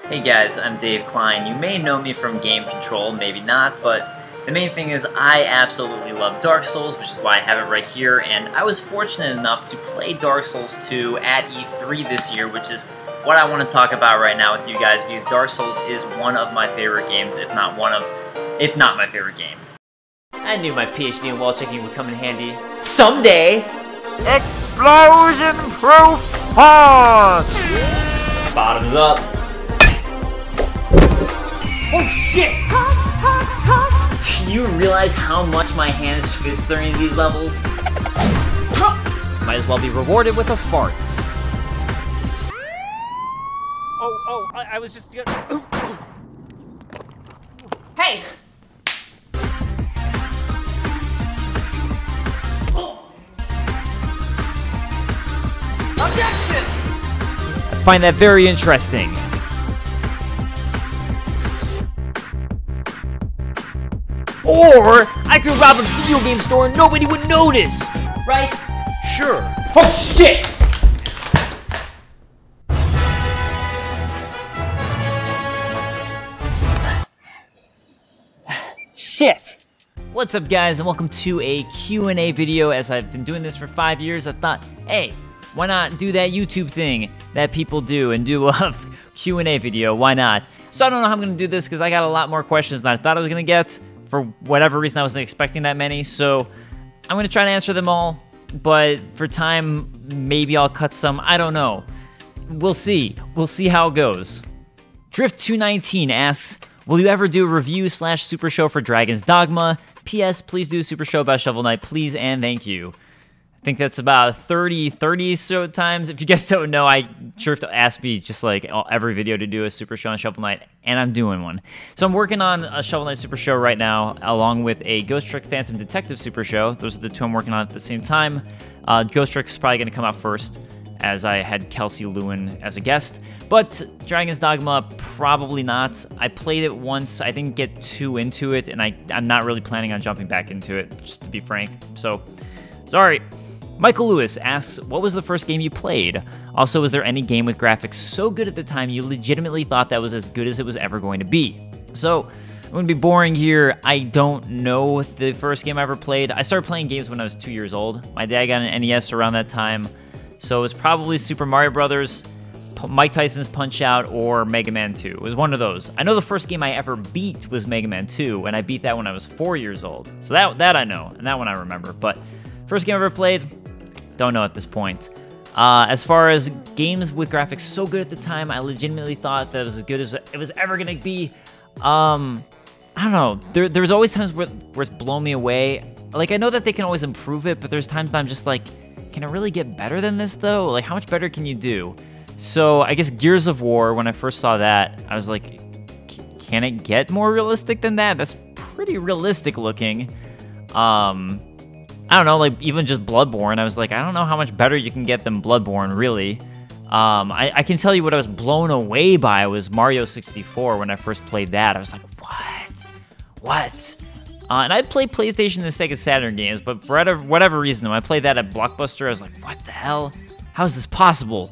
Hey guys, I'm Dave Klein. You may know me from DaveControl, maybe not, but the main thing is I absolutely love Dark Souls, which is why I have it right here, and I was fortunate enough to play Dark Souls 2 at E3 this year, which is what I want to talk about right now with you guys, because Dark Souls is one of my favorite games, if not my favorite game. I knew my PhD in wall checking would come in handy. Someday! Explosion-proof horse! Bottoms up. Oh shit! Hawks! Do you realize how much my hands schwitz during these levels? Might as well be rewarded with a fart. I was just gonna... Hey! Objection! I find that very interesting. Or I could rob a video game store and nobody would notice, right? Sure. Oh shit! Shit! What's up guys, and welcome to a Q&A video. As I've been doing this for 5 years, I thought, hey, why not do that YouTube thing that people do and do a Q&A video, why not? So I don't know how I'm gonna do this because I got a lot more questions than I thought I was gonna get. For whatever reason, I wasn't expecting that many, so I'm gonna try to answer them all, but for time, maybe I'll cut some, I don't know. We'll see how it goes. Drift219 asks, will you ever do a review / super show for Dragon's Dogma? P.S. Please do a super show about Shovel Knight, please and thank you. I think that's about 30 so times. If you guys don't know, Drift asked me just like every video to do a super show on Shovel Knight, and I'm doing one. So I'm working on a Shovel Knight super show right now, along with a Ghost Trick Phantom Detective super show. Those are the two I'm working on at the same time. Ghost Trick is probably going to come out first, as I had Kelsey Lewin as a guest. But Dragon's Dogma, probably not. I played it once, I didn't get too into it, and I'm not really planning on jumping back into it, just to be frank. So, sorry. Michael Lewis asks, what was the first game you played? Also, was there any game with graphics so good at the time you legitimately thought that was as good as it was ever going to be? So, I'm going to be boring here. I don't know the first game I ever played. I started playing games when I was 2 years old. My dad got an NES around that time. So it was probably Super Mario Brothers, Mike Tyson's Punch-Out, or Mega Man 2. It was one of those. I know the first game I ever beat was Mega Man 2, and I beat that when I was 4 years old. So that I know, and that one I remember. But first game I ever played, don't know at this point. As far as games with graphics so good at the time, I legitimately thought that it was as good as it was ever going to be. I don't know. There's always times where it's blown me away. Like, I know that they can always improve it, but there's times that I'm just like, can it really get better than this, though? Like, how much better can you do? So, I guess Gears of War, when I first saw that, I was like, can it get more realistic than that? That's pretty realistic looking. I don't know, like, even just Bloodborne, I was like, I don't know how much better you can get than Bloodborne, really. I can tell you what I was blown away by was Mario 64 when I first played that. I was like, what? And I played PlayStation and Sega Saturn games, but for whatever reason, when I played that at Blockbuster, I was like, what the hell? How is this possible?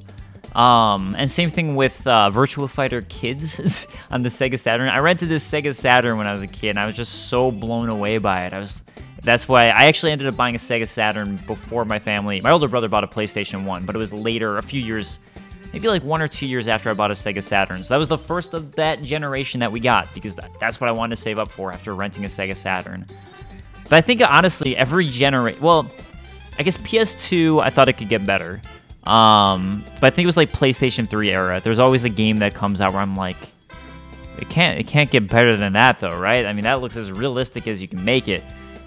And same thing with Virtua Fighter Kids on the Sega Saturn. I rented this Sega Saturn when I was a kid, and I was just so blown away by it. That's why I actually ended up buying a Sega Saturn before my family. My older brother bought a PlayStation 1, but it was later, a few years, maybe like 1 or 2 years after I bought a Sega Saturn. So that was the first of that generation that we got, because that's what I wanted to save up for after renting a Sega Saturn. But I think, honestly, every generation... Well, I guess PS2, I thought it could get better. But I think it was like PlayStation 3 era. There's always a game that comes out where I'm like, it can't get better than that, though, right? I mean, that looks as realistic as you can make it.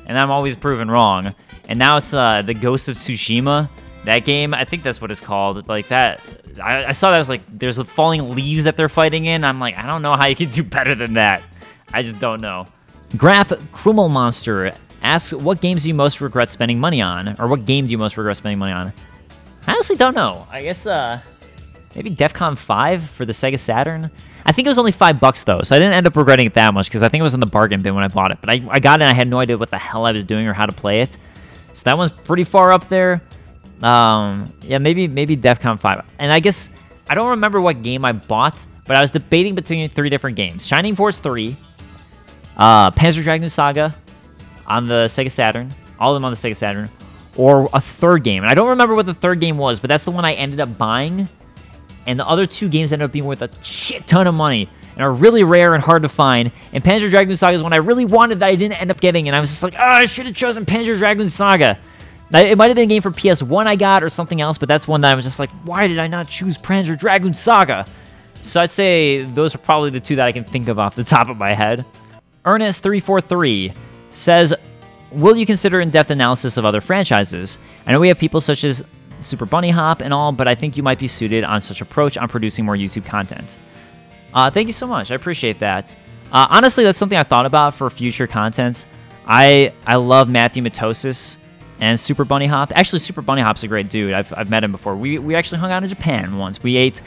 And I'm always proven wrong. And now it's the Ghost of Tsushima. That game, I think that's what it's called. Like that, I saw that, I was like, there's the falling leaves that they're fighting in. I'm like, I don't know how you can do better than that. I just don't know. Graph Krummel Monster asks, what games do you most regret spending money on? Or what game do you most regret spending money on? I honestly don't know. I guess maybe Defcon 5 for the Sega Saturn. I think it was only $5 though, so I didn't end up regretting it that much because I think it was in the bargain bin when I bought it. But I got it and I had no idea what the hell I was doing or how to play it. So that one's pretty far up there. Yeah, maybe Defcon 5. And I guess I don't remember what game I bought but I was debating between 3 different games. Shining Force 3, Panzer Dragoon Saga on the Sega Saturn, all of them on the Sega Saturn, or a third game. And I don't remember what the third game was, but that's the one I ended up buying. And the other 2 games ended up being worth a shit ton of money and are really rare and hard to find. And Panzer Dragoon Saga is one I really wanted that I didn't end up getting. And I was just like, oh, I should have chosen Panzer Dragoon Saga. It might have been a game for PS1 I got or something else, but that's one that I was just like, why did I not choose Panzer Dragoon Saga? So I'd say those are probably the 2 that I can think of off the top of my head. Ernest343 says, will you consider in-depth analysis of other franchises? I know we have people such as Super Bunny Hop and all, but I think you might be suited on such approach on producing more YouTube content. Thank you so much. I appreciate that. Honestly, that's something I thought about for future content. I love Matthew Mitosis and Super Bunny Hop. Actually, Super Bunny Hop's a great dude. I've met him before. We actually hung out in Japan once. We ate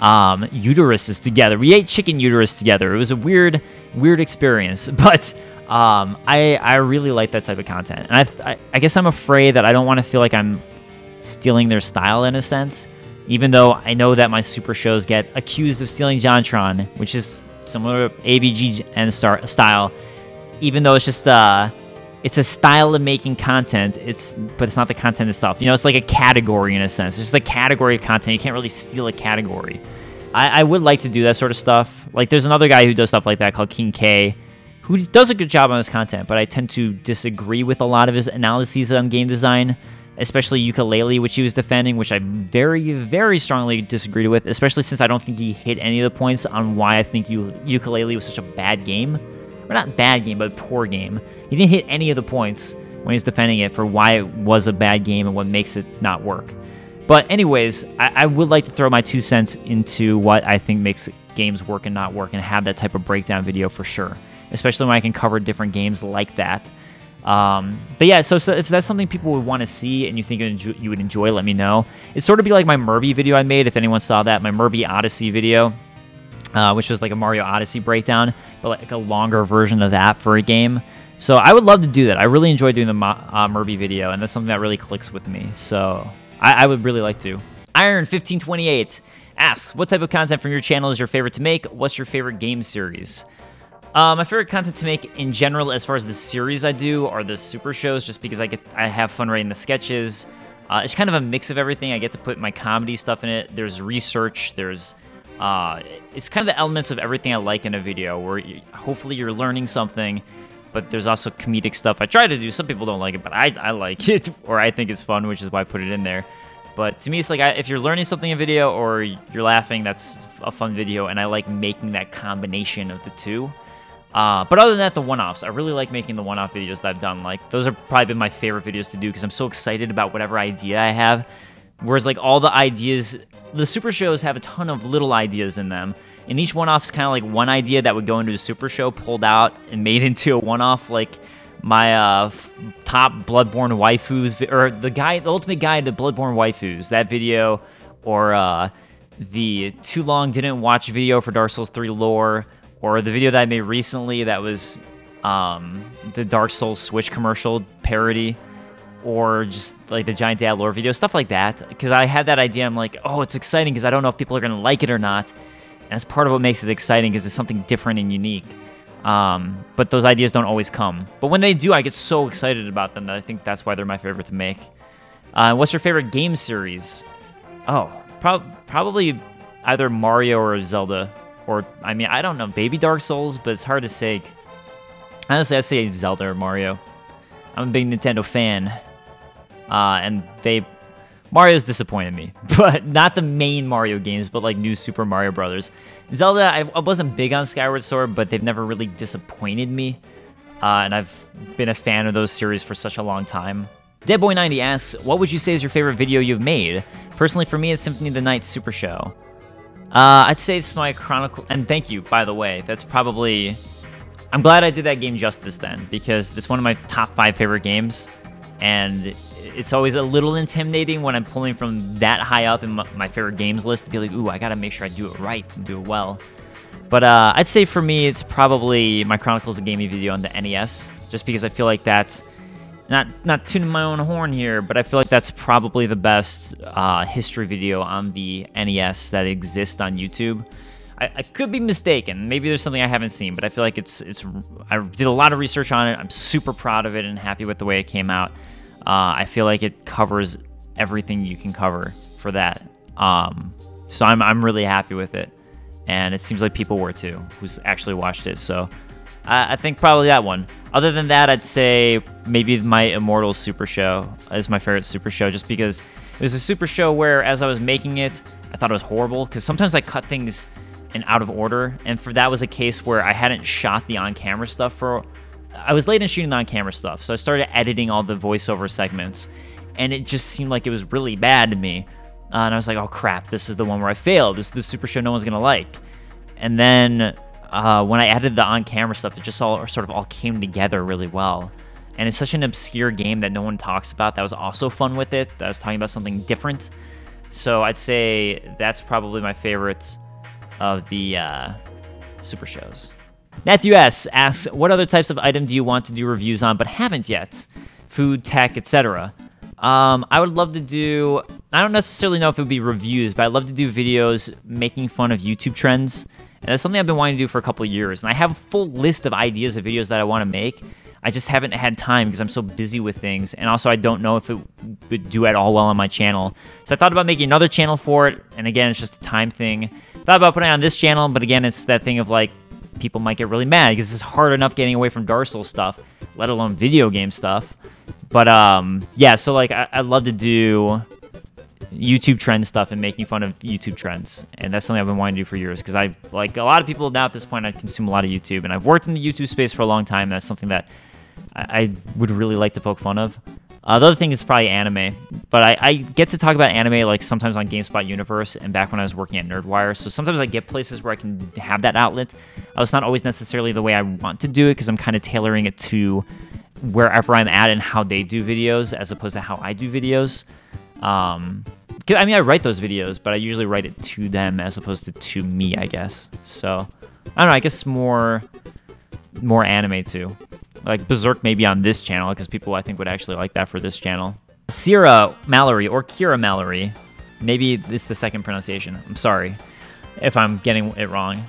uteruses together. We ate chicken uterus together. It was a weird experience, but I really like that type of content. And I guess I'm afraid that I don't want to feel like I'm stealing their style in a sense, even though I know that my super shows get accused of stealing JonTron, which is similar to AVG and style, even though it's just it's a style of making content, but it's not the content itself. You know, it's like a category in a sense. It's just a category of content. You can't really steal a category. I would like to do that sort of stuff. Like, there's another guy who does stuff like that called King K, who does a good job on his content, but I tend to disagree with a lot of his analyses on game design, especially Yooka-Laylee, which he was defending, which I very, very strongly disagreed with, especially since I don't think he hit any of the points on why I think Yooka-Laylee was such a bad game. Or not bad game, but poor game. He didn't hit any of the points when he was defending it for why it was a bad game and what makes it not work. But anyways, I would like to throw my 2 cents into what I think makes games work and not work and have that type of breakdown video for sure, especially when I can cover different games like that. But yeah, so if that's something people would want to see and you think you would enjoy, let me know. It'd sort of be like my Murby video I made, if anyone saw that, my Murby Odyssey video, which was like a Mario Odyssey breakdown, but like a longer version of that for a game. So I would love to do that. I really enjoy doing the Murby video, and that's something that really clicks with me. So I would really like to. Iron1528 asks, what type of content from your channel is your favorite to make? What's your favorite game series? My favorite content to make in general, as far as the series I do, are the super shows, just because I have fun writing the sketches. It's kind of a mix of everything. I get to put my comedy stuff in it. There's research. There's it's kind of the elements of everything I like in a video, where hopefully you're learning something, but there's also comedic stuff I try to do. Some people don't like it, but I like it, or I think it's fun, which is why I put it in there. But to me, it's like if you're learning something in a video or you're laughing, that's a fun video, and I like making that combination of the 2. But other than that, the one-offs. I really like making the one-off videos that I've done. Like, those have probably been my favorite videos to do because I'm so excited about whatever idea I have. Whereas, like, all the ideas, the super shows have a ton of little ideas in them. And each one-off's kind of like one idea that would go into a super show, pulled out and made into a one-off. Like, my top Bloodborne waifus, or the ultimate guide to Bloodborne waifus, that video, or the too long didn't watch video for Dark Souls 3 lore, or the video that I made recently that was the Dark Souls Switch commercial parody, or just like the Giant Dad lore video, stuff like that. Because I had that idea, I'm like, oh, it's exciting because I don't know if people are going to like it or not. And that's part of what makes it exciting, because it's something different and unique. But those ideas don't always come. But when they do, I get so excited about them that I think that's why they're my favorite to make. What's your favorite game series? Oh, probably either Mario or Zelda. Or, I mean, I don't know, maybe Dark Souls, but it's hard to say. Honestly, I'd say Zelda or Mario. I'm a big Nintendo fan. And Mario's disappointed me. But not the main Mario games, but like New Super Mario Brothers. Zelda, I wasn't big on Skyward Sword, but they've never really disappointed me. And I've been a fan of those series for such a long time. Deadboy90 asks, what would you say is your favorite video you've made? Personally, for me, it's Symphony of the Night Super Show. I'd say it's my Chronicle, and thank you, by the way. That's probably, I'm glad I did that game justice then, because it's one of my top 5 favorite games, and it's always a little intimidating when I'm pulling from that high up in my favorite games list to be like, ooh, I gotta make sure I do it right and do it well. But I'd say for me, it's probably my Chronicles of Gaming video on the NES, just because I feel like that's, not tuning my own horn here, but I feel like that's probably the best history video on the NES that exists on YouTube. I could be mistaken. Maybe there's something I haven't seen, but I feel like I did a lot of research on it. I'm super proud of it and happy with the way it came out. I feel like it covers everything you can cover for that. So I'm really happy with it, and it seems like people were too, who's actually watched it. So I think probably that one. Other than that, I'd say maybe my Immortals Super Show is my favorite Super Show, just because it was a Super Show where, as I was making it, I thought it was horrible, because sometimes I cut things in out of order, and that was a case where I hadn't shot the on-camera stuff I was late in shooting the on-camera stuff, so I started editing all the voiceover segments, and it just seemed like it was really bad to me. And I was like, oh crap, this is the one where I failed. This is the Super Show no one's gonna like. And then when I added the on-camera stuff, it just sort of all came together really well. And it's such an obscure game that no one talks about. That was also fun with it. That I was talking about something different. So I'd say that's probably my favorite of the Super Shows. Matthew S. asks, what other types of item do you want to do reviews on but haven't yet? Food, tech, etc. I would love to do, I don't necessarily know if it would be reviews, but I'd love to do videos making fun of YouTube trends. And that's something I've been wanting to do for a couple of years. And I have a full list of ideas of videos that I want to make. I just haven't had time because I'm so busy with things. And also I don't know if it would do at all well on my channel. So I thought about making another channel for it. And again, it's just a time thing. Thought about putting it on this channel, but again, it's that thing of like, people might get really mad because it's hard enough getting away from Dark Souls stuff, let alone video game stuff. But yeah, so like I'd love to do YouTube trend stuff and making fun of YouTube trends. And that's something I've been wanting to do for years, because I, like a lot of people now at this point, I consume a lot of YouTube, and I've worked in the YouTube space for a long time. That's something that I would really like to poke fun of. The other thing is probably anime, but I get to talk about anime like sometimes on GameSpot Universe and back when I was working at Nerdwire. So sometimes I get places where I can have that outlet. It's not always necessarily the way I want to do it, because I'm kind of tailoring it to wherever I'm at and how they do videos as opposed to how I do videos. I mean, I write those videos, but I usually write it to them as opposed to me, I guess. So I don't know, I guess more anime too. Like Berserk maybe on this channel, because people I think would actually like that for this channel. Kira Mallory, or Kira Mallory, maybe it's the second pronunciation. I'm sorry if I'm getting it wrong.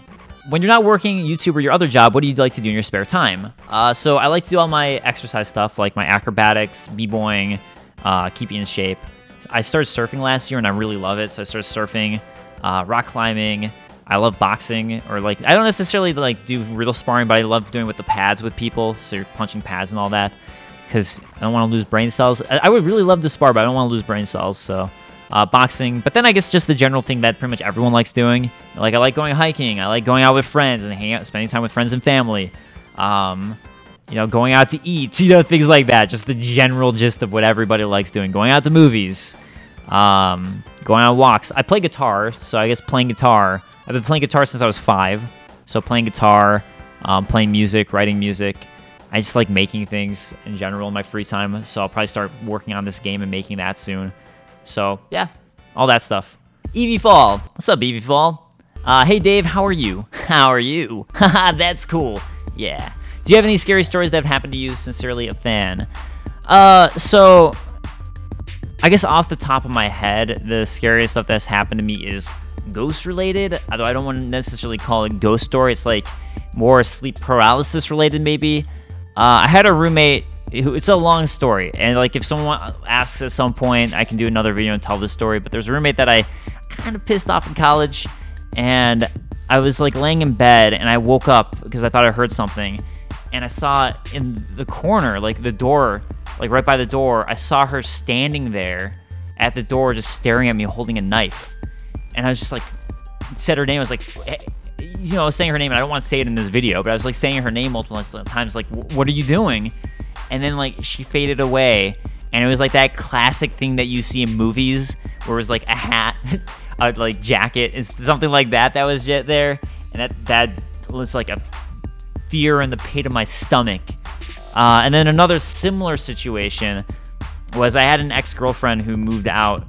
When you're not working YouTube or your other job, what do you like to do in your spare time? So I like to do all my exercise stuff, like my acrobatics, b-boying, keeping in shape. I started surfing last year and I really love it. So I started surfing, rock climbing. I love boxing, or like, I don't necessarily like do real sparring, but I love doing with the pads with people. So you're punching pads and all that, because I don't want to lose brain cells. I would really love to spar, but I don't want to lose brain cells. So boxing, but then I guess just the general thing that pretty much everyone likes doing. Like I like going hiking. I like going out with friends and hanging out, spending time with friends and family. You know, going out to eat, you know, things like that. Just the general gist of what everybody likes doing. Going out to movies, going on walks. I play guitar, so I guess playing guitar. I've been playing guitar since I was 5, so playing guitar, playing music, writing music. I just like making things in general in my free time, so I'll probably start working on this game and making that soon. So, yeah, all that stuff. Evie Fall. What's up, Evie Fall? Hey, Dave, how are you? How are you? Haha, that's cool. Yeah. Do you have any scary stories that have happened to you? Sincerely, a fan. So, I guess off the top of my head, the scariest stuff that's happened to me is ghost related, although I don't want to necessarily call it ghost story. It's like more sleep paralysis related, maybe. I had a roommate who, it's a long story, and like if someone asks at some point, I can do another video and tell this story. But there's a roommate that I kind of pissed off in college, and I was like laying in bed and I woke up because I thought I heard something, and I saw in the corner, like the door, like right by the door, I saw her standing there at the door just staring at me holding a knife. And I was just like, said her name. I was like, hey, you know, I was saying her name, and I don't want to say it in this video, but I was like saying her name multiple times, like, what are you doing? And then like she faded away, and it was like that classic thing that you see in movies where it was like a hat, a like jacket, and something like that was there, and that was like a fear in the pit of my stomach. And then another similar situation was I had an ex-girlfriend who moved out.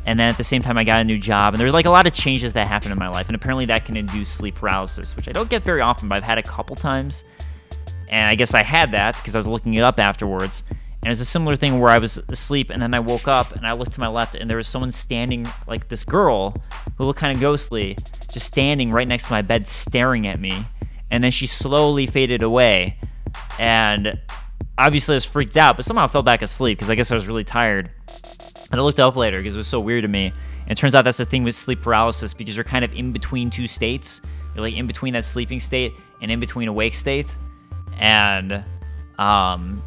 And then at the same time, I got a new job. And there's like a lot of changes that happen in my life. And apparently that can induce sleep paralysis, which I don't get very often, but I've had a couple times. And I guess I had that because I was looking it up afterwards. And it was a similar thing where I was asleep, and then I woke up, and I looked to my left, and there was someone standing, like this girl, who looked kind of ghostly, just standing right next to my bed staring at me. And then she slowly faded away. And obviously I was freaked out, but somehow I fell back asleep, because I guess I was really tired. And I looked up later, because it was so weird to me. And it turns out that's the thing with sleep paralysis, because you're kind of in between two states. You're like in between that sleeping state and in between awake state. And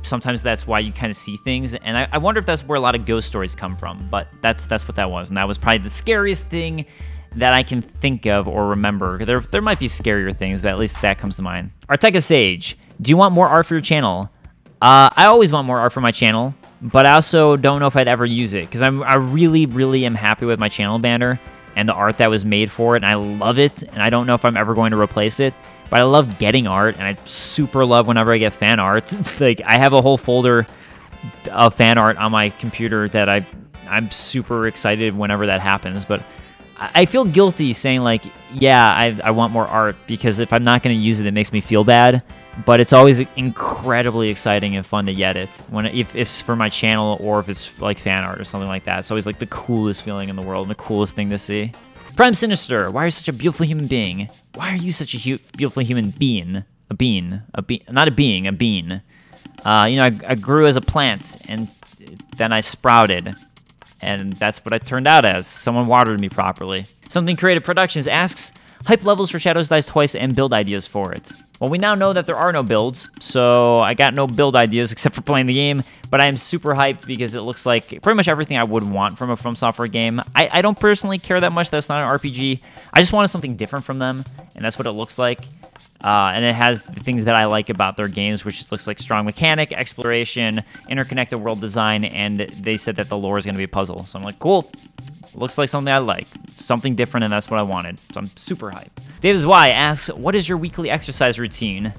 sometimes that's why you kind of see things. And I wonder if that's where a lot of ghost stories come from. But that's what that was. And that was probably the scariest thing that I can think of or remember. There might be scarier things, but at least that comes to mind. Arteka Sage, do you want more art for your channel? I always want more art for my channel, but I also don't know if I'd ever use it, because I really, really am happy with my channel banner and the art that was made for it, and I love it, and I don't know if I'm ever going to replace it, but I love getting art, and I super love whenever I get fan art. Like, I have a whole folder of fan art on my computer that I'm super excited whenever that happens, but I feel guilty saying, like, yeah, I want more art, because if I'm not going to use it, it makes me feel bad. But it's always incredibly exciting and fun to get it, if it's for my channel or if it's like fan art or something like that. It's always like the coolest feeling in the world and the coolest thing to see. Prime Sinister, why are you such a beautiful human being? Why are you such a beautiful human being? A bean. Not a being, a bean. I grew as a plant, and then I sprouted. And that's what I turned out as. Someone watered me properly. Something Creative Productions asks, hype levels for Shadows Dies Twice and build ideas for it. Well, we now know that there are no builds, so I got no build ideas except for playing the game, but I am super hyped because it looks like pretty much everything I would want from a From Software game. I don't personally care that much that it's not an RPG. I just wanted something different from them, and that's what it looks like. And it has the things that I like about their games, which looks like strong mechanic, exploration, interconnected world design, and they said that the lore is going to be a puzzle. So I'm like, cool. Looks like something I like. Something different, and that's what I wanted. So I'm super hyped. David Y asks, what is your weekly exercise routine?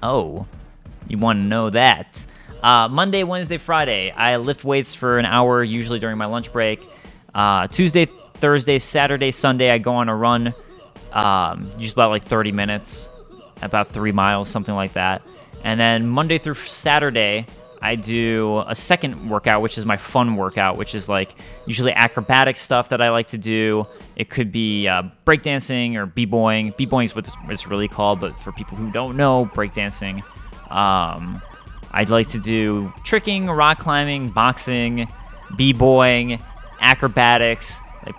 Oh, you want to know that. Monday, Wednesday, Friday, I lift weights for an hour, usually during my lunch break. Tuesday, Thursday, Saturday, Sunday, I go on a run. Usually about like 30 minutes, about 3 miles, something like that. And then Monday through Saturday, I do a second workout, which is my fun workout, which is like usually acrobatic stuff that I like to do. It could be breakdancing or b-boying. B-boying is what it's really called, but for people who don't know, breakdancing. I'd like to do tricking, rock climbing, boxing, b-boying, acrobatics, like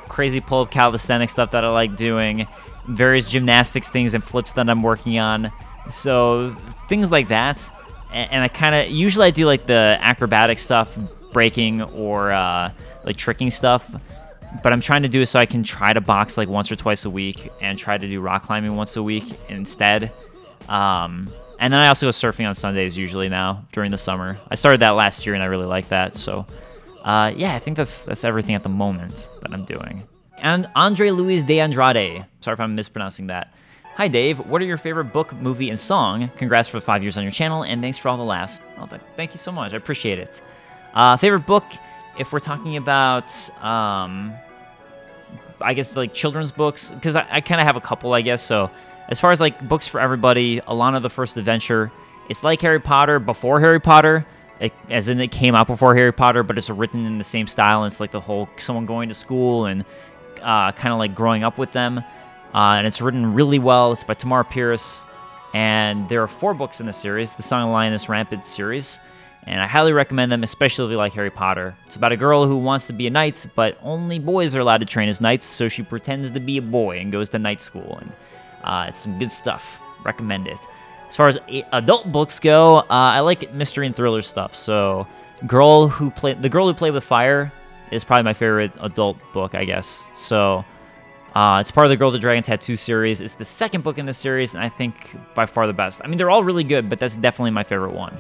crazy pull-up calisthenic stuff that I like doing, various gymnastics things and flips that I'm working on. So things like that. And I usually I do like the acrobatic stuff, breaking or like tricking stuff. But I'm trying to do it so I can try to box like once or twice a week and try to do rock climbing once a week instead. And then I also go surfing on Sundays usually now during the summer. I started that last year and I really like that. So yeah, I think that's everything at the moment that I'm doing. And Andre Luis de Andrade. Sorry if I'm mispronouncing that. Hi, Dave. What are your favorite book, movie, and song? Congrats for the 5 years on your channel, and thanks for all the laughs. Oh, thank you so much. I appreciate it. Favorite book, if we're talking about, I guess, like, children's books, because I kind of have a couple, I guess. So as far as, like, books for everybody, Alana the First Adventure, it's like Harry Potter before Harry Potter, as in it came out before Harry Potter, but it's written in the same style, and it's like the whole someone going to school and kind of, like, growing up with them. And it's written really well. It's by Tamara Pierce, and there are 4 books in the series, the Song of Lioness Rampant series, and I highly recommend them, especially if you like Harry Potter. It's about a girl who wants to be a knight, but only boys are allowed to train as knights, so she pretends to be a boy and goes to night school, and it's some good stuff. Recommend it. As far as adult books go, I like mystery and thriller stuff, so The Girl Who Played with Fire is probably my favorite adult book, I guess. So it's part of the Girl with the Dragon Tattoo series. It's the second book in the series, and I think by far the best. I mean, they're all really good, but that's definitely my favorite one.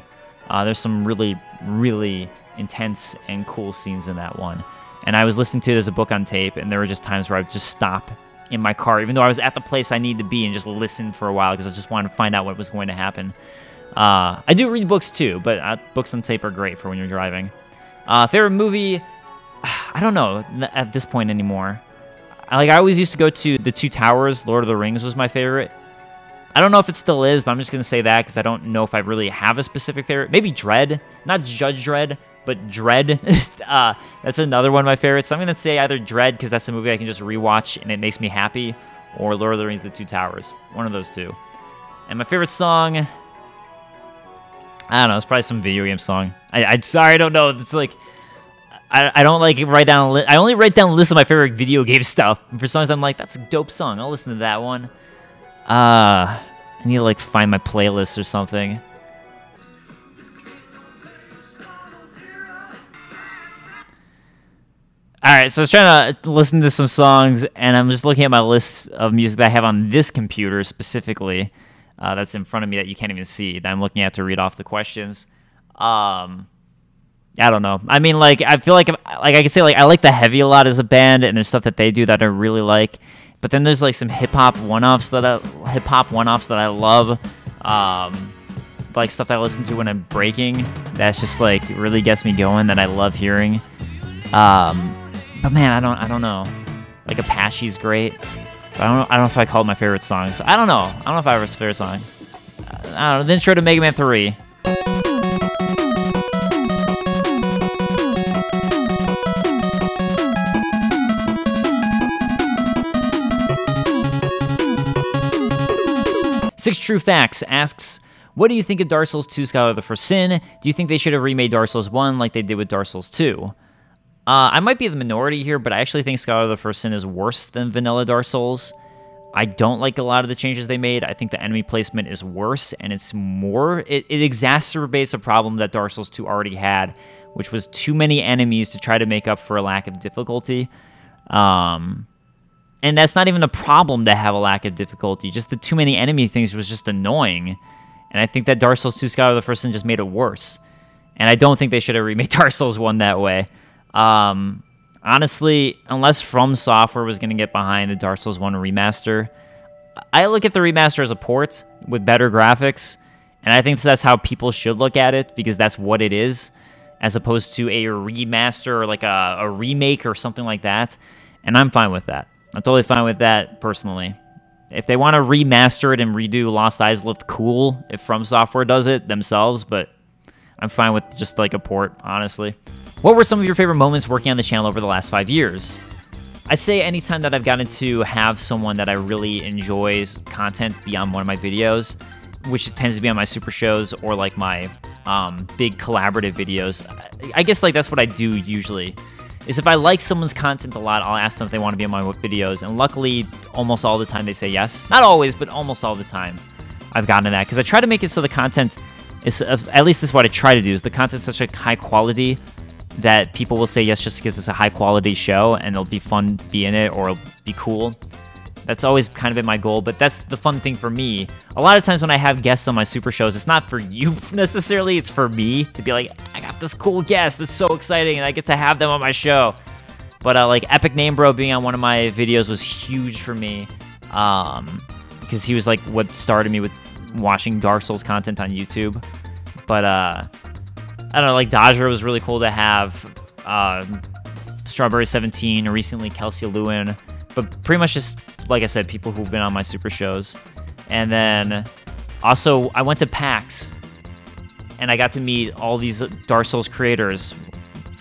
There's some really, really intense and cool scenes in that one. And I was listening to it as a book on tape, and there were just times where I would just stop in my car, even though I was at the place I need to be, and just listen for a while because I just wanted to find out what was going to happen. I do read books too, but books on tape are great for when you're driving. Favorite movie? I don't know at this point anymore. I always used to go to The Two Towers. Lord of the Rings was my favorite. I don't know if it still is, but I'm just going to say that because I don't know if I really have a specific favorite. Maybe Dredd. Not Judge Dredd, but Dredd. That's another one of my favorites. So I'm going to say either Dredd because that's a movie I can just rewatch and it makes me happy, or Lord of the Rings: The Two Towers. One of those two. And my favorite song, I don't know, it's probably some video game song. I'm sorry, I don't know. It's like, I don't like write down a list. I only write down a list of my favorite video game stuff. And for songs, I'm like, that's a dope song. I'll listen to that one. I need to like find my playlist or something. Alright, so I was trying to listen to some songs, and I'm just looking at my list of music that I have on this computer specifically. That's in front of me that you can't even see, that I'm looking at to read off the questions. I don't know. I mean, like, I feel like I can say, like, I like The Heavy a lot as a band, and there's stuff that they do that I really like. But then there's like some hip-hop one-offs that I love. Like stuff that I listen to when I'm breaking. That's just like really gets me going, that I love hearing. But man, I don't know. Like Apache's great. But I don't know if I call it my favorite song. So I don't know. I don't know if I have a favorite song. I don't know. The intro to Mega Man 3. Six True Facts asks, what do you think of Dark Souls 2 Scholar of the First Sin? Do you think they should have remade Dark Souls 1 like they did with Dark Souls 2? I might be the minority here, but I actually think Scholar of the First Sin is worse than vanilla Dark Souls. I don't like a lot of the changes they made. I think the enemy placement is worse, and it's more... It exacerbates a problem that Dark Souls 2 already had, which was too many enemies to try to make up for a lack of difficulty. And that's not even a problem to have a lack of difficulty. Just the too many enemy things was just annoying. And I think that Dark Souls 2 Scholar of the First Sin just made it worse. And I don't think they should have remade Dark Souls 1 that way. Honestly, unless From Software was going to get behind the Dark Souls 1 remaster, I look at the remaster as a port with better graphics. And I think that's how people should look at it, because that's what it is, as opposed to a remaster or like a remake or something like that. And I'm fine with that. I'm totally fine with that, personally. If they want to remaster it and redo Lost Eyes, look cool if From Software does it themselves, but I'm fine with just like a port, honestly. What were some of your favorite moments working on the channel over the last 5 years? I'd say anytime that I've gotten to have someone that I really enjoys content beyond one of my videos, which tends to be on my super shows or like my big collaborative videos. I guess like that's what I do usually. Is if I like someone's content a lot, I'll ask them if they want to be on my videos, and luckily, almost all the time they say yes. Not always, but almost all the time I've gotten to that, because I try to make it so the content is, at least this is what I try to do, is the content such a high quality that people will say yes just because it's a high quality show, and it'll be fun to be in it, or it'll be cool. That's always kind of been my goal, but that's the fun thing for me. A lot of times when I have guests on my super shows, it's not for you necessarily, it's for me to be like, I got this cool guest, that's so exciting, and I get to have them on my show. But like Epic Name Bro being on one of my videos was huge for me, because he was like what started me with watching Dark Souls content on YouTube. But I don't know, like Dodger was really cool to have, Strawberry 17, recently Kelsey Lewin, but pretty much just, like I said, people who've been on my super shows. And then also I went to PAX and I got to meet all these Dark Souls creators.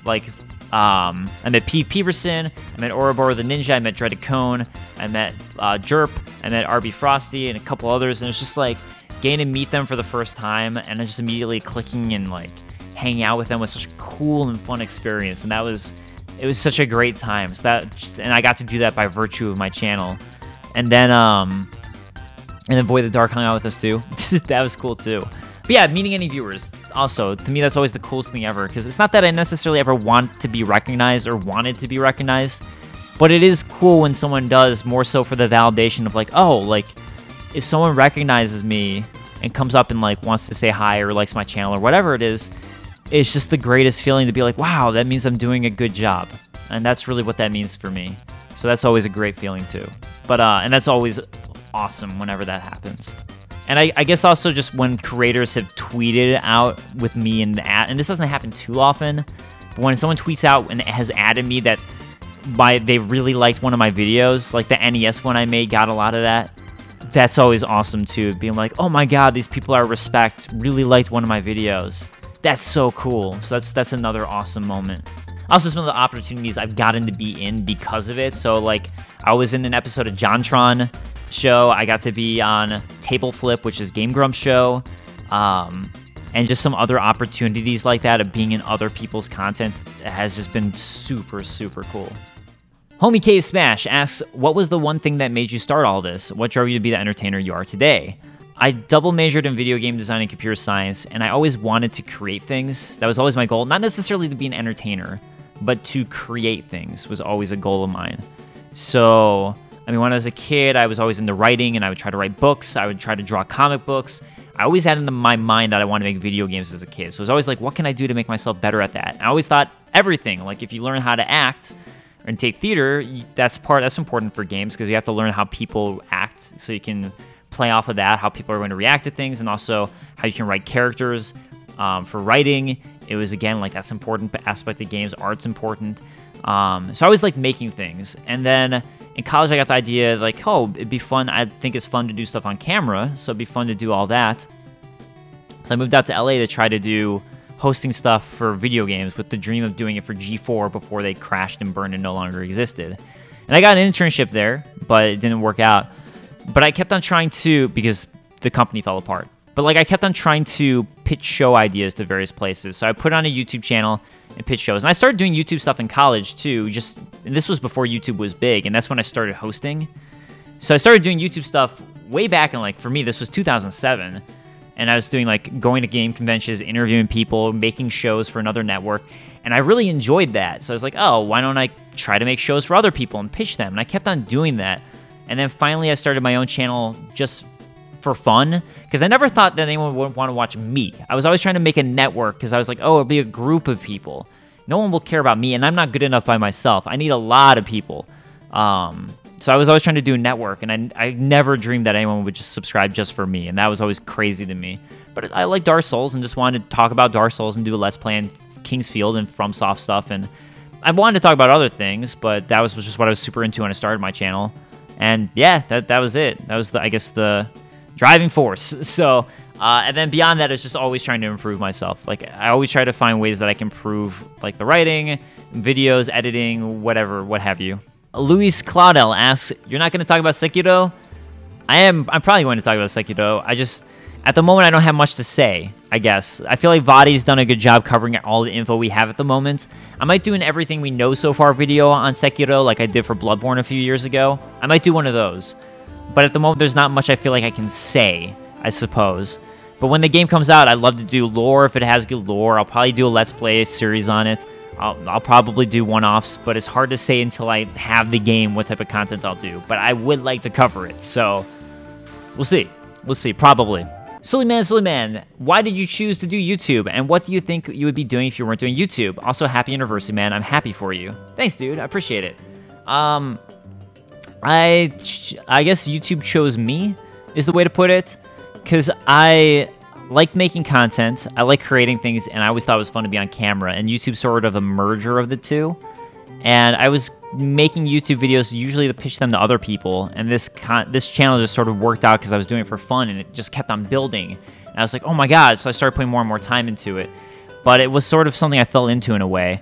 Like I met Pete Peverson, I met Ouroboros the Ninja, I met Dreaded Cone, I met Jerp, I met RB Frosty and a couple others, and it's just like getting to meet them for the first time and just immediately clicking and like hanging out with them was such a cool and fun experience. And it was such a great time. So and I got to do that by virtue of my channel. And then Void the Dark hung out with us too. That was cool too. But yeah, meeting any viewers, also, to me, that's always the coolest thing ever. Because it's not that I necessarily ever want to be recognized or wanted to be recognized, but it is cool when someone does, more so for the validation of like, oh, like, if someone recognizes me and comes up and like wants to say hi or likes my channel or whatever it is, it's just the greatest feeling to be like, wow, that means I'm doing a good job. And that's really what that means for me. So that's always a great feeling too. But, and that's always awesome whenever that happens. And I guess also just when creators have tweeted out with me in the ad, and this doesn't happen too often, but when someone tweets out and has added me that they really liked one of my videos, like the NES one I made got a lot of that. that's always awesome too, being like, oh my god, these people I respect really liked one of my videos. That's so cool. So that's another awesome moment. Also, some of the opportunities I've gotten to be in because of it. So, like, I was in an episode of JonTron show. I got to be on Table Flip, which is Game Grump's show. And just some other opportunities like that of being in other people's content has just been super, super cool. Homie K Smash asks, what was the one thing that made you start all this? What drove you to be the entertainer you are today? I double majored in video game design and computer science, and I always wanted to create things. That was always my goal. Not necessarily to be an entertainer, but to create things was always a goal of mine. So, I mean, when I was a kid, I was always into writing, and I would try to write books. I would try to draw comic books. I always had in my mind that I wanted to make video games as a kid. So it was always like, what can I do to make myself better at that? And I always thought everything. Like, if you learn how to act and take theater, that's important for games because you have to learn how people act so you can play off of that, how people are going to react to things, and also how you can write characters. For writing, it was, again, like, that's an important aspect of games. Art's important. So I always liked making things. And then in college, I got the idea, like, oh, it'd be fun. I think it's fun to do stuff on camera, so it'd be fun to do all that. So I moved out to LA to try to do hosting stuff for video games with the dream of doing it for G4 before they crashed and burned and no longer existed. And I got an internship there, but it didn't work out. But I kept on trying to, because the company fell apart. But, like, I kept on trying to pitch show ideas to various places. So I put on a YouTube channel and pitch shows. And I started doing YouTube stuff in college, too. And this was before YouTube was big, and that's when I started hosting. So I started doing YouTube stuff way back in, like, for me, this was 2007. And I was doing, like, going to game conventions, interviewing people, making shows for another network. And I really enjoyed that. So I was like, oh, why don't I try to make shows for other people and pitch them? And I kept on doing that. And then finally I started my own channel just for fun, because I never thought that anyone would want to watch me. I was always trying to make a network because I was like, oh, it'll be a group of people. No one will care about me, and I'm not good enough by myself. I need a lot of people. So I was always trying to do a network, and I never dreamed that anyone would just subscribe just for me, and that was always crazy to me. But I like Dark Souls and just wanted to talk about Dark Souls and do a Let's Play in Kingsfield and FromSoft stuff, and I wanted to talk about other things, but that was just what I was super into when I started my channel. And yeah, that was it. That was, I guess, the driving force. So, and then beyond that, it's just always trying to improve myself. Like, I always try to find ways that I can improve, like, the writing, videos, editing, whatever, what have you. Luis Claudel asks, you're not going to talk about Sekiro? I'm probably going to talk about Sekiro. At the moment, I don't have much to say, I guess. I feel like Vadi's done a good job covering all the info we have at the moment. I might do an everything we know so far video on Sekiro like I did for Bloodborne a few years ago. I might do one of those. But at the moment, there's not much I feel like I can say, I suppose. But when the game comes out, I'd love to do lore if it has good lore. I'll probably do a Let's Play series on it. I'll probably do one-offs, but it's hard to say until I have the game what type of content I'll do. But I would like to cover it, so we'll see. We'll see, probably. Silly man, why did you choose to do YouTube? And what do you think you would be doing if you weren't doing YouTube? Also, happy anniversary, man. I'm happy for you. Thanks, dude. I appreciate it. I guess YouTube chose me, is the way to put it. Because I like making content, I like creating things, and I always thought it was fun to be on camera. And YouTube's sort of a merger of the two. And I was making YouTube videos usually to pitch them to other people, and this channel just sort of worked out because I was doing it for fun, and it just kept on building. And I was like, oh my god, so I started putting more and more time into it. But it was sort of something I fell into in a way.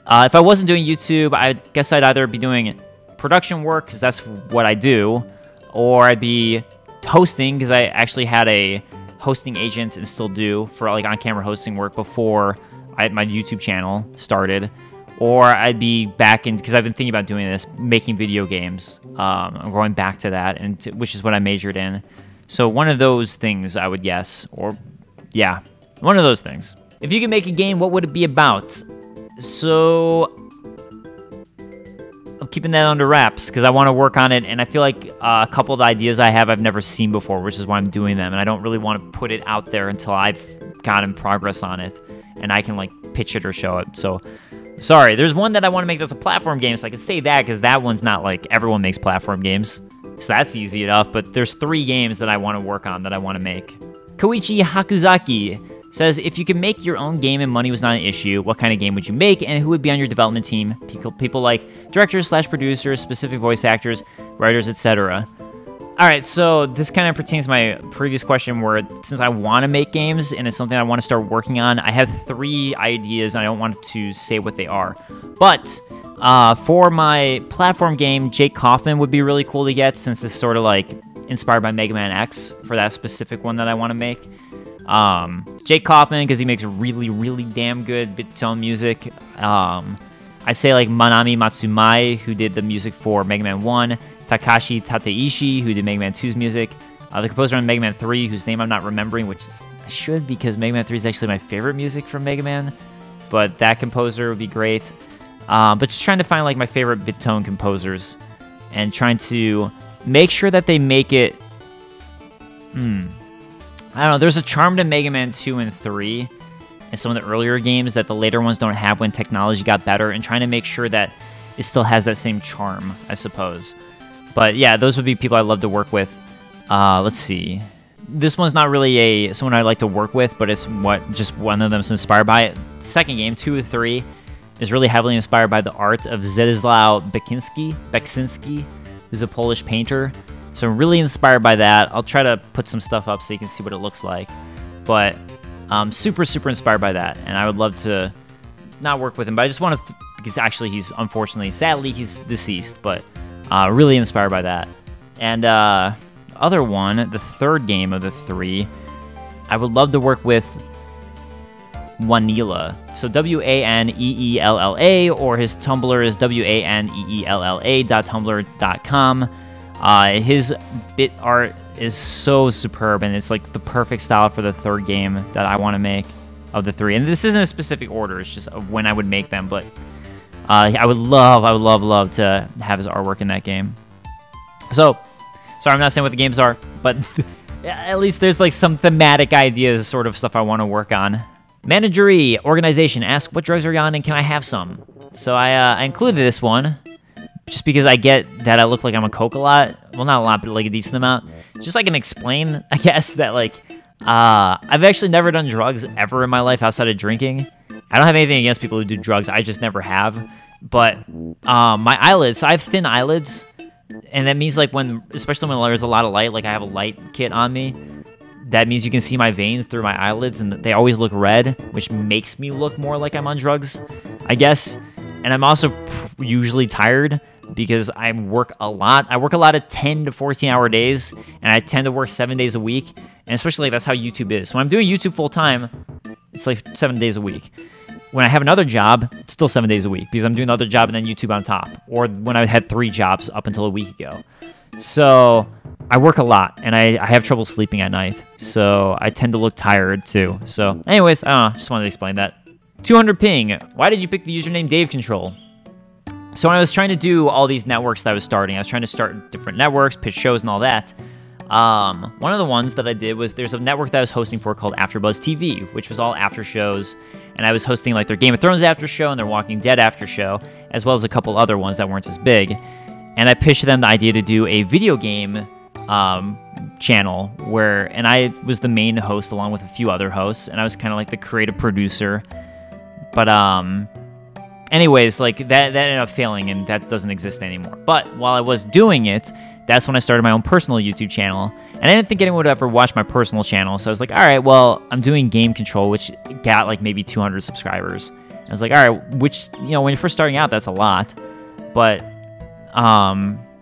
If I wasn't doing YouTube, I guess I'd either be doing production work, because that's what I do, or I'd be hosting, because I actually had a hosting agent and still do for, like, on-camera hosting work before my YouTube channel started. Or I'd be back in, because I've been thinking about doing this, making video games. I'm going back to that, which is what I majored in. So one of those things, I would guess. Or, yeah, one of those things. If you could make a game, what would it be about? So I'm keeping that under wraps, because I want to work on it, and I feel like a couple of the ideas I have I've never seen before, which is why I'm doing them, and I don't really want to put it out there until I've gotten progress on it, and I can, like, pitch it or show it. So sorry, there's one that I want to make that's a platform game, so I can say that, because that one's not like everyone makes platform games. So that's easy enough, but there's 3 games that I want to work on that I want to make. Koichi Hakuzaki says, if you could make your own game and money was not an issue, what kind of game would you make, and who would be on your development team? People like directors/producers, specific voice actors, writers, etc. All right, so this kind of pertains to my previous question where since I want to make games and it's something I want to start working on, I have 3 ideas and I don't want to say what they are. But for my platform game, Jake Kaufman would be really cool to get since it's sort of like inspired by Mega Man X for that specific one that I want to make. Jake Kaufman, because he makes really, really damn good bit-tone music. I say like Manami Matsumai, who did the music for Mega Man 1. Takashi Tateishi, who did Mega Man 2's music. The composer on Mega Man 3, whose name I'm not remembering, which I should because Mega Man 3 is actually my favorite music from Mega Man. But that composer would be great. But just trying to find like my favorite bit-tone composers and trying to make sure that they make it... I don't know, there's a charm to Mega Man 2 and 3 and some of the earlier games that the later ones don't have when technology got better, and trying to make sure that it still has that same charm, I suppose. But yeah, those would be people I love to work with. Let's see. This one's not really someone I like to work with, but it's just one of them is inspired by it. The second game, 2 and 3, is really heavily inspired by the art of Zdzisław Beksinski, who's a Polish painter. So I'm really inspired by that. I'll try to put some stuff up so you can see what it looks like. But I'm super, super inspired by that. And I would love to not work with him, but I just want to, because actually he's unfortunately, sadly, he's deceased, but really inspired by that. And other one, the third game of the 3, I would love to work with Waneella. So Waneella, or his Tumblr is waneella.tumblr.com. His bit art is so superb, and it's like the perfect style for the third game that I want to make of the 3. And this isn't a specific order; it's just of when I would make them. But I would love to have his artwork in that game. So, sorry, I'm not saying what the games are, but at least there's like some thematic ideas, sort of stuff I want to work on. Managery, organization, ask what drugs are you on and can I have some? So I included this one just because I get that I look like I'm a coke a lot. Well, not a lot, but like a decent amount. Just so I can explain, I guess, that like I've actually never done drugs ever in my life outside of drinking. I don't have anything against people who do drugs. I just never have. But my eyelids, so I have thin eyelids. And that means like especially when there's a lot of light, like I have a light kit on me, that means you can see my veins through my eyelids and they always look red, which makes me look more like I'm on drugs, I guess. And I'm also usually tired because I work a lot. I work a lot of 10 to 14-hour days, and I tend to work 7 days a week. And especially like that's how YouTube is. So when I'm doing YouTube full time, it's like 7 days a week. When I have another job, it's still 7 days a week because I'm doing another job and then YouTube on top. Or when I had 3 jobs up until a week ago. So I work a lot, and I have trouble sleeping at night. So I tend to look tired too. So anyways, I don't know, just wanted to explain that. 200 ping. Why did you pick the username DaveControl? So when I was trying to do all these networks that I was starting, I was trying to start different networks, pitch shows, and all that. One of the ones that I did was there's a network that I was hosting for called AfterBuzz TV, which was all after shows, and I was hosting like their Game of Thrones after show and their Walking Dead after show, as well as a couple other ones that weren't as big. And I pitched them the idea to do a video game channel and I was the main host along with a few other hosts, and I was kind of like the creative producer. But anyways, like that ended up failing, and that doesn't exist anymore. But while I was doing it, that's when I started my own personal YouTube channel. And I didn't think anyone would ever watch my personal channel. So I was like, all right, well, I'm doing Game Control, which got like maybe 200 subscribers. I was like, all right, which, when you're first starting out, that's a lot. But, all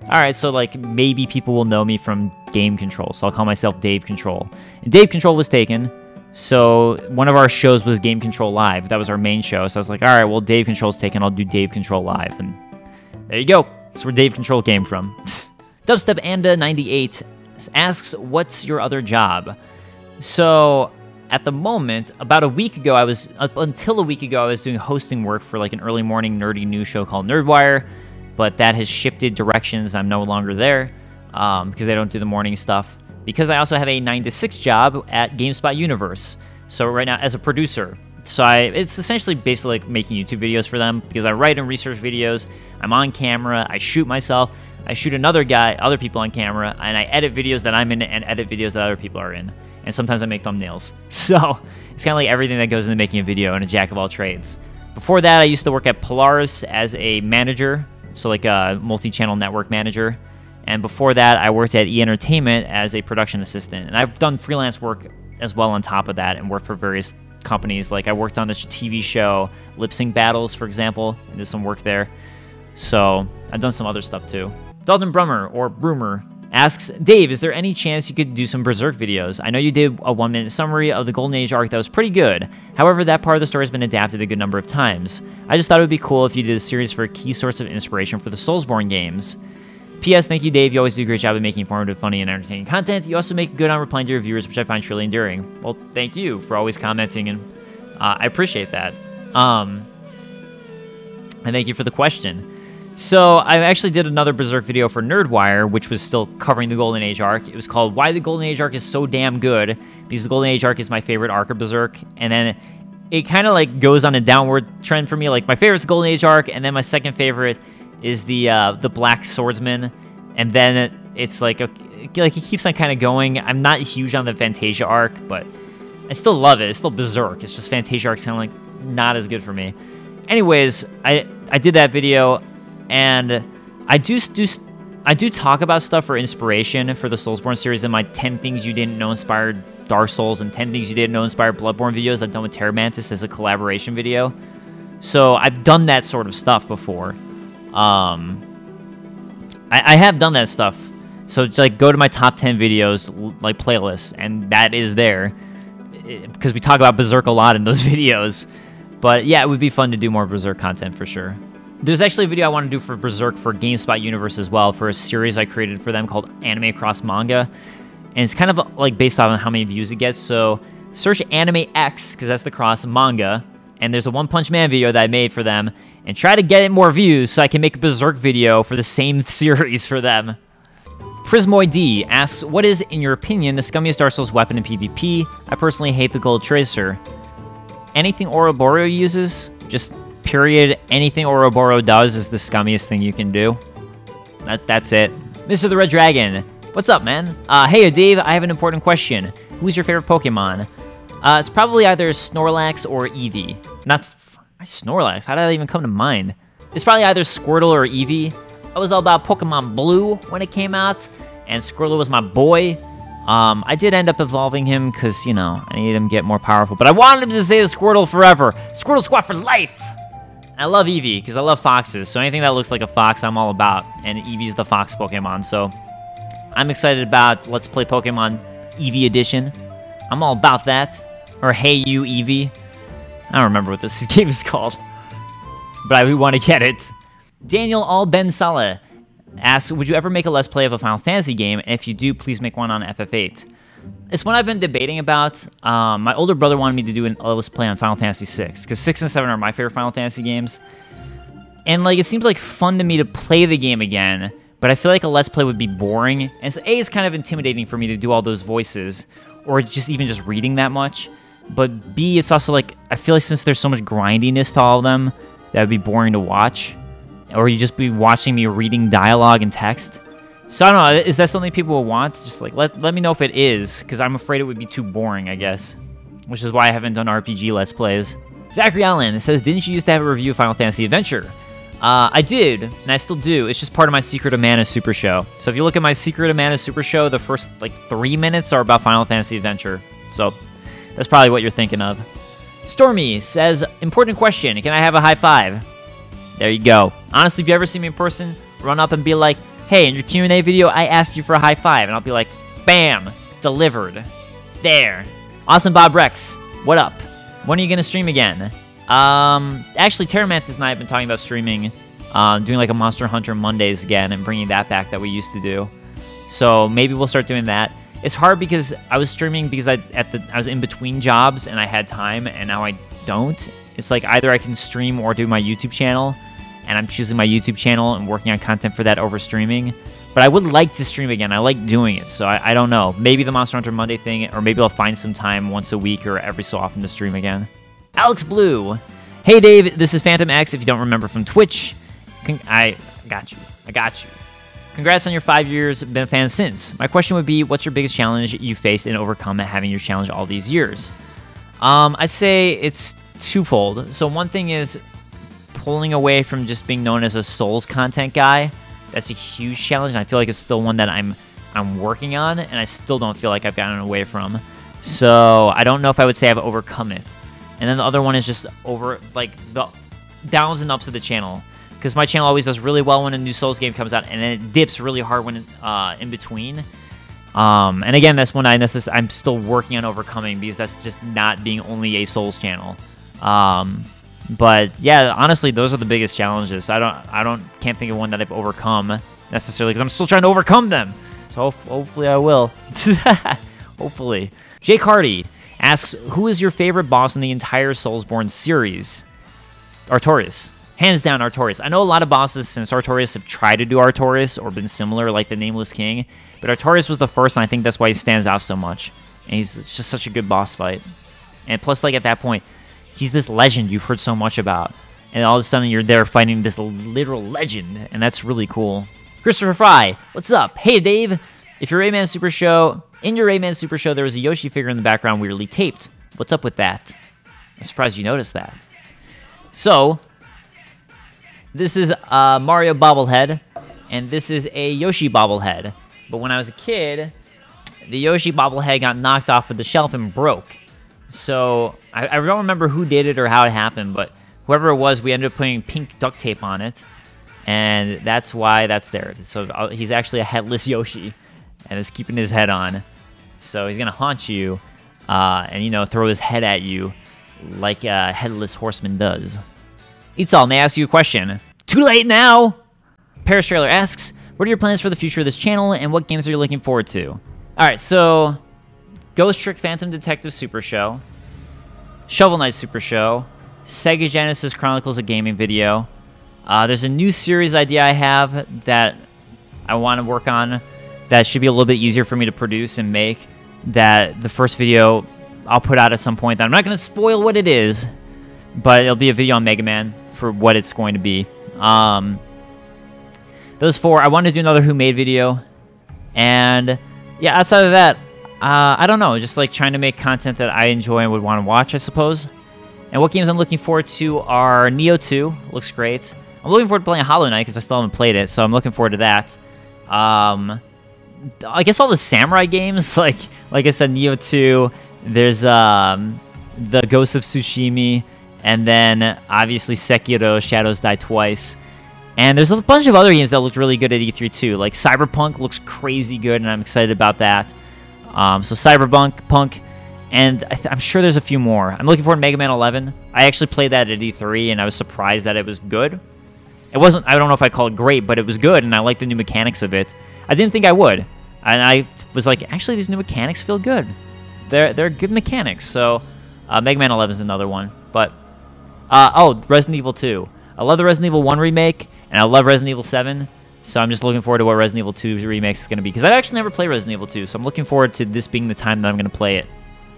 right, so like maybe people will know me from Game Control. So I'll call myself Dave Control. And Dave Control was taken. So one of our shows was Game Control Live. That was our main show. So I was like, all right, well, Dave Control's taken. I'll do Dave Control Live. And there you go. That's where Dave Control came from. Dubstep Anda 98 asks, what's your other job? So at the moment, about a week ago, until a week ago, I was doing hosting work for like an early morning nerdy news show called Nerdwire, but that has shifted directions. I'm no longer there because they don't do the morning stuff. Because I also have a 9 to 6 job at GameSpot Universe. So right now, as a producer. So it's essentially basically like making YouTube videos for them because I write and research videos. I'm on camera. I shoot myself. I shoot other people on camera, and I edit videos that I'm in and edit videos that other people are in. And sometimes I make thumbnails. So it's kind of like everything that goes into making a video and a jack of all trades. Before that, I used to work at Polaris as a manager, so like a multi-channel network manager. And before that, I worked at E! Entertainment as a production assistant. And I've done freelance work as well on top of that and worked for various companies. Like I worked on this TV show, Lip Sync Battles, for example, and did some work there. So I've done some other stuff too. Dalton Brummer, or Broomer, asks, Dave, is there any chance you could do some Berserk videos? I know you did a 1-minute summary of the Golden Age arc that was pretty good. However, that part of the story has been adapted a good number of times. I just thought it would be cool if you did a series for key source of inspiration for the Soulsborne games. P.S. Thank you, Dave. You always do a great job of making informative, funny, and entertaining content. You also make good on replying to your viewers, which I find truly endearing. Well, thank you for always commenting, and I appreciate that. And thank you for the question. So I actually did another Berserk video for Nerdwire, which was still covering the Golden Age arc. It was called Why the Golden Age arc is So Damn Good, because the Golden Age arc is my favorite arc of Berserk. And then it kind of like goes on a downward trend for me. Like my favorite is the Golden Age arc, and then my second favorite is the Black Swordsman. And then it's like it keeps on kind of going. I'm not huge on the Fantasia arc, but I still love it. It's still Berserk. It's just Fantasia arc's kind of like not as good for me. Anyways, I did that video. And I do talk about stuff for inspiration for the Soulsborne series in my 10 Things You Didn't Know Inspired Dark Souls and 10 Things You Didn't Know Inspired Bloodborne videos I've done with Terra Mantis as a collaboration video. So I've done that sort of stuff before. I have done that stuff. So like go to my top 10 videos, like playlists, and that is there. Because we talk about Berserk a lot in those videos. But yeah, it would be fun to do more Berserk content for sure. There's actually a video I want to do for Berserk for GameSpot Universe as well, for a series I created for them called Anime Across Manga. And it's kind of like based on how many views it gets. So search Anime X, because that's the cross manga. And there's a One Punch Man video that I made for them. And try to get it more views so I can make a Berserk video for the same series for them. Prismoid D asks, what is, in your opinion, the scummiest Dark Souls weapon in PvP? I personally hate the Gold Tracer. Anything Ouroboros uses, just period, anything Ouroboros does is the scummiest thing you can do. That's it. Mr. the Red Dragon, what's up, man? Hey, Dave, I have an important question. Who's your favorite Pokemon? It's probably either Snorlax or Eevee. Not Snorlax, how did that even come to mind? It's probably either Squirtle or Eevee. I was all about Pokemon Blue when it came out, and Squirtle was my boy. I did end up evolving him because, you know, I needed him to get more powerful, but I wanted him to stay the Squirtle forever. Squirtle Squad for life! I love Eevee, because I love foxes, so anything that looks like a fox, I'm all about, and Eevee's the fox Pokemon, so I'm excited about Let's Play Pokemon Eevee Edition. I'm all about that. Or Hey You Eevee. I don't remember what this game is called, but I want to get it. Daniel Al Ben Salah asks, would you ever make a Let's Play of a Final Fantasy game, and if you do, please make one on FF8. It's one I've been debating about. My older brother wanted me to do a Let's Play on Final Fantasy 6, because 6 and 7 are my favorite Final Fantasy games. And like, it seems like fun to me to play the game again, but I feel like a Let's Play would be boring. And so A, it's kind of intimidating for me to do all those voices, or just even just reading that much. But B, it's also like, I feel like since there's so much grindiness to all of them, that would be boring to watch. Or you just be watching me reading dialogue and text. So I don't know, is that something people will want? Just like, let me know if it is, because I'm afraid it would be too boring, I guess. Which is why I haven't done RPG Let's Plays. Zachary Allen says, didn't you used to have a review of Final Fantasy Adventure? I did, and I still do. It's just part of my Secret of Mana Super Show. So if you look at my Secret of Mana Super Show, the first, like, 3 minutes are about Final Fantasy Adventure. So that's probably what you're thinking of. Stormy says, important question, can I have a high five? There you go. Honestly, if you ever see me in person, run up and be like, hey, in your Q&A video, I asked you for a high five. And I'll be like, bam, delivered. There. Awesome Bob Rex, what up? When are you going to stream again? Actually, Terra Mantis and I have been talking about streaming, doing like a Monster Hunter Mondays again and bringing that back that we used to do. So maybe we'll start doing that. It's hard because I was streaming because I was in between jobs and I had time, and now I don't. It's like either I can stream or do my YouTube channel, and I'm choosing my YouTube channel and working on content for that over streaming. But I would like to stream again. I like doing it, so I don't know. Maybe the Monster Hunter Monday thing, or maybe I'll find some time once a week or every so often to stream again. Alex Blue. Hey, Dave, this is Phantom X, if you don't remember from Twitch. I got you. Congrats on your 5 years. Been a fan since. My question would be, what's your biggest challenge you faced and overcome at having your challenge all these years? I'd say it's twofold. So one thing is pulling away from just being known as a Souls content guy That's a huge challenge, and I feel like it's still one that I'm working on, and I still don't feel like I've gotten away from. So I don't know if I would say I've overcome it. And then the other one is just over, like, the downs and ups of the channel. Because my channel always does really well when a new Souls game comes out, and then it dips really hard when in between. And again, that's one I'm still working on overcoming, because that's just not being only a Souls channel. But yeah, honestly, those are the biggest challenges. Can't think of one that I've overcome necessarily, because I'm still trying to overcome them. So hopefully I will. Hopefully. Jake Hardy asks, who is your favorite boss in the entire Soulsborne series? Artorias. Hands down, Artorias. I know a lot of bosses since Artorias have tried to do Artorias or been similar, like the Nameless King, but Artorias was the first, and I think that's why he stands out so much. And he's just such a good boss fight. And plus, like, at that point, he's this legend you've heard so much about. And all of a sudden, you're there fighting this literal legend, and that's really cool. Christopher Fry, what's up? Hey, Dave. If your Rayman Super Show, in your Rayman Super Show, there was a Yoshi figure in the background weirdly taped. What's up with that? I'm surprised you noticed that. So, this is a Mario bobblehead, and this is a Yoshi bobblehead. But when I was a kid, the Yoshi bobblehead got knocked off of the shelf and broke. So, I don't remember who did it or how it happened, but whoever it was, we ended up putting pink duct tape on it. And that's why that's there. So he's actually a headless Yoshi, and is keeping his head on. So he's gonna haunt you, and you know, throw his head at you, like a headless horseman does. Eatsall, may I ask you a question? Too late now. Paris Trailer asks, what are your plans for the future of this channel, and what games are you looking forward to? All right, so Ghost Trick Phantom Detective Super Show, Shovel Knight Super Show, Sega Genesis Chronicles of Gaming video. There's a new series idea I have that I want to work on that should be a little bit easier for me to produce and make, that the first video I'll put out at some point. That I'm not going to spoil what it is, but it'll be a video on Mega Man for what it's going to be. Those four. I want to do another Who Made video. And yeah, outside of that, I don't know. Just like trying to make content that I enjoy and would want to watch, I suppose. And what games I'm looking forward to are Neo 2. Looks great. I'm looking forward to playing Hollow Knight because I still haven't played it, so I'm looking forward to that. I guess all the samurai games, like I said, Neo 2. There's the Ghost of Tsushima, and then obviously Sekiro: Shadows Die Twice. And there's a bunch of other games that looked really good at E3 too. Like Cyberpunk looks crazy good, and I'm excited about that. So Cyberpunk, and I'm sure there's a few more. I'm looking forward to Mega Man 11. I actually played that at E3, and I was surprised that it was good. It wasn't, I don't know if I call it great, but it was good, and I like the new mechanics of it. I didn't think I would. And I was like, actually, these new mechanics feel good. They're good mechanics. So Mega Man 11 is another one. But, Resident Evil 2. I love the Resident Evil 1 remake, and I love Resident Evil 7. So I'm just looking forward to what Resident Evil 2's remake is going to be. Because I've actually never played Resident Evil 2, so I'm looking forward to this being the time that I'm going to play it.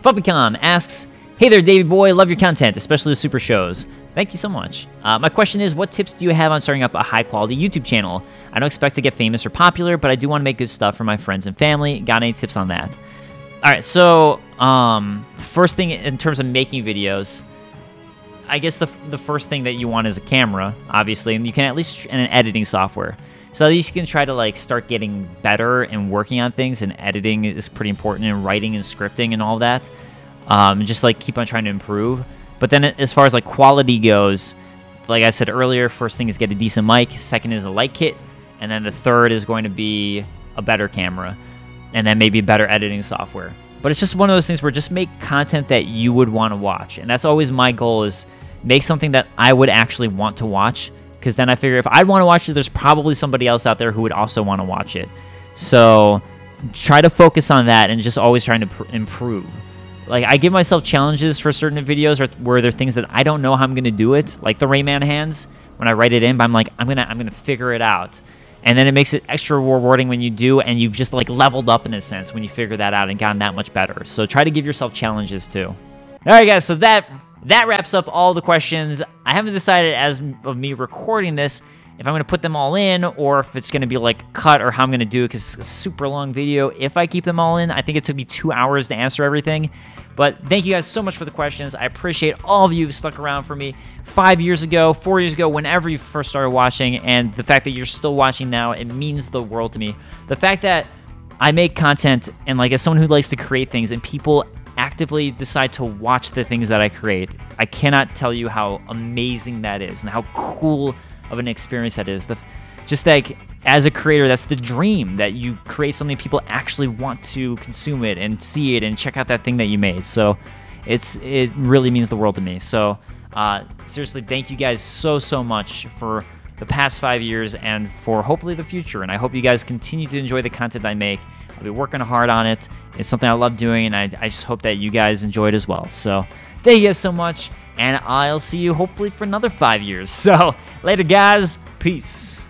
Fubicom asks, hey there, Davey boy, love your content, especially the super shows. Thank you so much. My question is, what tips do you have on starting up a high-quality YouTube channel? I don't expect to get famous or popular, but I do want to make good stuff for my friends and family. Got any tips on that? All right, so first thing in terms of making videos, I guess the first thing that you want is a camera, obviously, and you can at least in an editing software. So at least you can try to like start getting better and working on things, and editing is pretty important, and writing and scripting and all that. Just like keep on trying to improve. But then as far as like quality goes, like I said earlier, first thing is get a decent mic, second is a light kit, and then the third is going to be a better camera, and then maybe better editing software. But it's just one of those things where just make content that you would want to watch. And that's always my goal, is make something that I would actually want to watch, because then I figure if I want to watch it, there's probably somebody else out there who would also want to watch it. So try to focus on that and just always trying to improve. Like, I give myself challenges for certain videos where there are things that I don't know how I'm going to do it, like the Rayman hands. When I write it in, but I'm like, I'm gonna figure it out. And then it makes it extra rewarding when you do, and you've just like leveled up in a sense when you figure that out and gotten that much better. So try to give yourself challenges too. All right, guys, so that wraps up all the questions. I haven't decided, as of me recording this, if I'm going to put them all in or if it's going to be like cut or how I'm going to do it, because it's a super long video. If I keep them all in, I think it took me 2 hours to answer everything. But thank you guys so much for the questions. I appreciate all of you who stuck around for me 5 years ago, 4 years ago, whenever you first started watching, and the fact that you're still watching now, it means the world to me. The fact that I make content, and like as someone who likes to create things, and people actively decide to watch the things that I create, I cannot tell you how amazing that is and how cool of an experience that is. Just like as a creator, that's the dream, that you create something people actually want to consume it and see it and check out that thing that you made. So it really means the world to me. So seriously, thank you guys so much for the past 5 years and for hopefully the future. And I hope you guys continue to enjoy the content I make. I'll be working hard on it. It's something I love doing, and I just hope that you guys enjoy it as well. So thank you guys so much, and I'll see you hopefully for another 5 years. So later, guys. Peace.